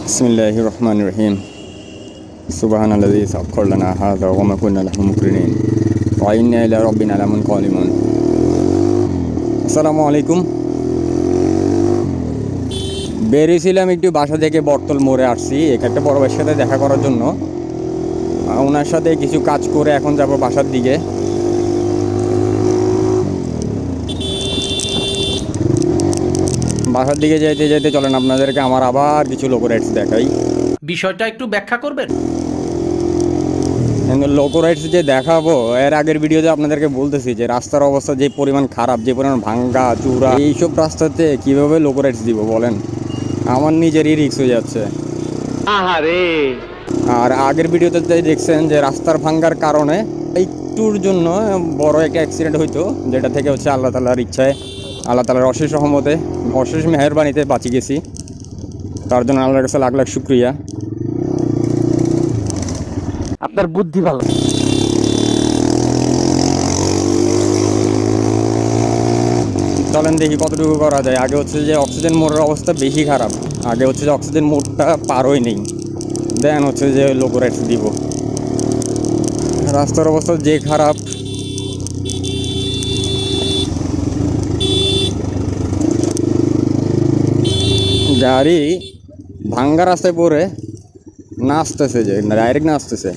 বিসমিল্লাহির রহমানির রহিম। সুবহানাল্লাযী সাখখারা লানা হাযা ওয়া মা কুন্না লাহু মুকরিনিন ওয়া ইন্না ইলা রাব্বিনা লামুনকালিবুন। আসসালামু আলাইকুম। বেরিয়েছিলাম একটু বাসা থেকে বটতল মোড়ে আসছি একটা বড় ভাইয়ের সাথে দেখা করার জন্য। ওনার সাথে কিছু কাজ করে এখন যাব বাসার দিকে। বাসার দিকে যেতে যেতে চলেন আপনাদেরকে আমার আবার কিছু লোকো রাইডস দেখাই। বিষয়টা একটু ব্যাখ্যা করবেন? লোকো রাইডস যে দেখাবো, এর আগের ভিডিওতে আপনাদেরকে বলতেছি যে রাস্তার অবস্থা যে পরিমাণ খারাপ, যে পরিমাণ ভাঙ্গা চূড়া, এইসব রাস্তাতে কিভাবে লোকো রাইডস দিব বলেন? আমার নিজেরই রিস্ক হয়ে যাচ্ছে। আর আগের ভিডিওতে দেখছেন যে রাস্তার ভাঙ্গার কারণে একটুর জন্য বড় একটা অ্যাক্সিডেন্ট হইতো, যেটা থেকে হচ্ছে আল্লাহ তাআলার ইচ্ছায়, আল্লাহ তাআলার অশেষ রহমতে, অশেষ মেহেরবানিতে বাঁচি গেছি। তার জন্য আল্লাহর কাছে লাখ লাখ শুকরিয়া। আপনার বুদ্ধি ভালো। চলেন দেখি কতটুকু করা যায়। আগে হচ্ছে যে অক্সিজেন মোড়ের অবস্থা বেশি খারাপ, আগে হচ্ছে যে অক্সিজেন মোড়টা পারই নেই, দেন হচ্ছে যে লোকো রাইডস দিব। রাস্তার অবস্থা যে খারাপ, গাড়ি ভাঙ্গা রাস্তায় পড়ে নাচতেছে, যে ডাইরেক্ট নাচতেছে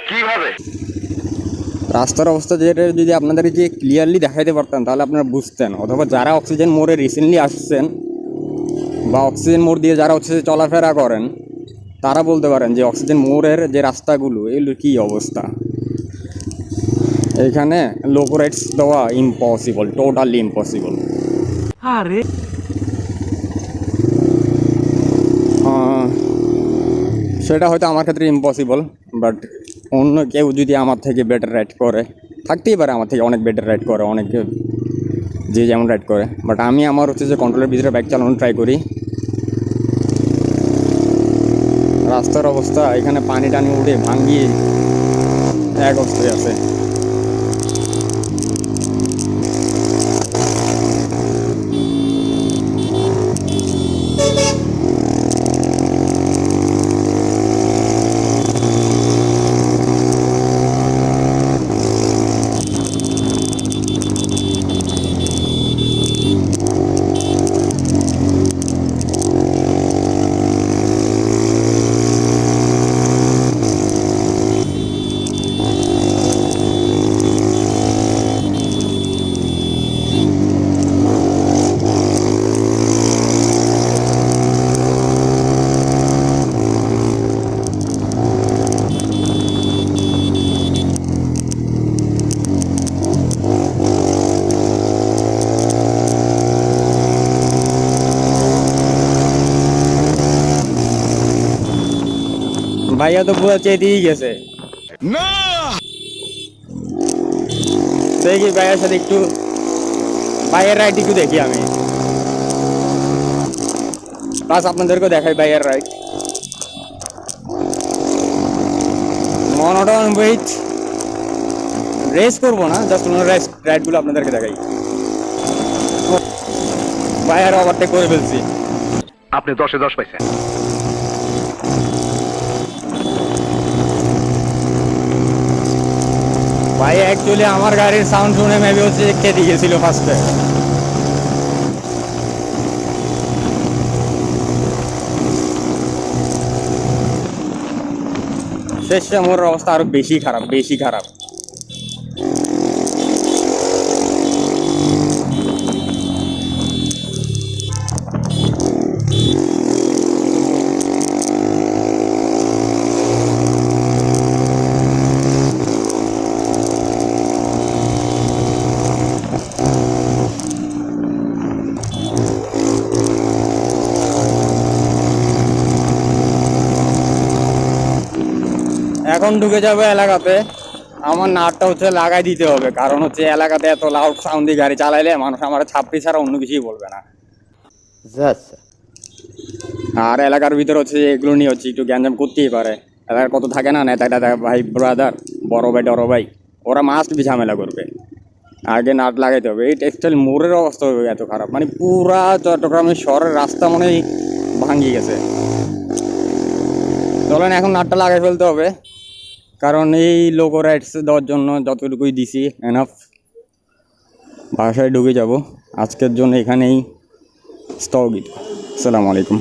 কিভাবে? রাস্তার অবস্থা যেটা যদি আপনাদেরকে ক্লিয়ারলি দেখাইতে পারতাম তাহলে আপনারা বুঝতেন, অথবা যারা অক্সিজেন মোড়ে রিসেন্টলি আসছেন বা অক্সিজেন মোড় দিয়ে যারা হচ্ছে চলাফেরা করেন তারা বলতে পারেন যে অক্সিজেন মোড়ের যে রাস্তাগুলো এগুলো কী অবস্থা। এখানে লোকো রাইডস দেওয়া ইম্পসিবল, টোটালি ইম্পসিবল। আরে সেটা হয়তো আমার ক্ষেত্রে ইম্পসিবল, বাট অন্য কেউ যদি আমার থেকে বেটার রাইড করে, থাকতেই পারে আমার থেকে অনেক বেটার রাইড করে, অনেকে যে যেমন রাইড করে, বাট আমি আমার হচ্ছে যে কন্ট্রোলের ভিতরে বাইক চালানো ট্রাই করি। রাস্তার অবস্থা এখানে পানি টানি উঠে ভাঙ্গিয়ে এক অবস্থায় আছে। ভাইয়া তো পুরো চেতেই গেছে না। দেখি ভাইয়ের সাথে একটু, ভাইয়ের রাইড একটু দেখি আমি, প্লাস আপনাদেরকেও দেখাই ভাইয়ের রাইড। মনোটন ওয়েট রেস করবো না, জাস্ট ওনার রাইডগুলো আপনাদেরকে দেখাই। ভাইয়ের ওভারটেক করে ফেলছি। আপনি 10-এ 10 পাইছেন। ভাই অ্যাকচুয়ালি আমার গাড়ির সাউন্ড শুনে মেবি হচ্ছে কেটে গিয়েছিল ফার্স্টে। শেষে আমার অবস্থা আরো বেশি খারাপ, বেশি খারাপ। এখন ঢুকে যাবে এলাকাতে, আমার নাটটা হচ্ছে লাগাই দিতে হবে, কারণ হচ্ছে এলাকাতে এত লাউড সাউন্ড দিয়ে গাড়ি চালাইলে মানুষ আমার ছাপড়ি ছাড়া অন্য কিছুই বলবে না। আর এলাকার ভিতরে হচ্ছে এগুলো নিয়ে হচ্ছে একটু গ্যাঞ্জাম করতেই পারে। এলাকার কত থাকে না নেতা টেতা, ভাই ব্রাদার, বড় ভাই ডর ভাই, ওরা মাস্ট বি ঝামেলা করবে। আগে নাট লাগাইতে হবে। এই টেক্সটাইল মোড়ের অবস্থা হবে এত খারাপ, মানে পুরা চট্টগ্রামের শহরের রাস্তা মনে ভাঙিয়ে গেছে। চলেন এখন নাটটা লাগাই ফেলতে হবে, কারণ এই লোগো রাইটস দেওয়ার জন্য যতটুকুই দিছি এনাফ। বাসায় ঢুকে যাব, আজকের জন্য এখানেই স্থগিত। আসসালামু আলাইকুম।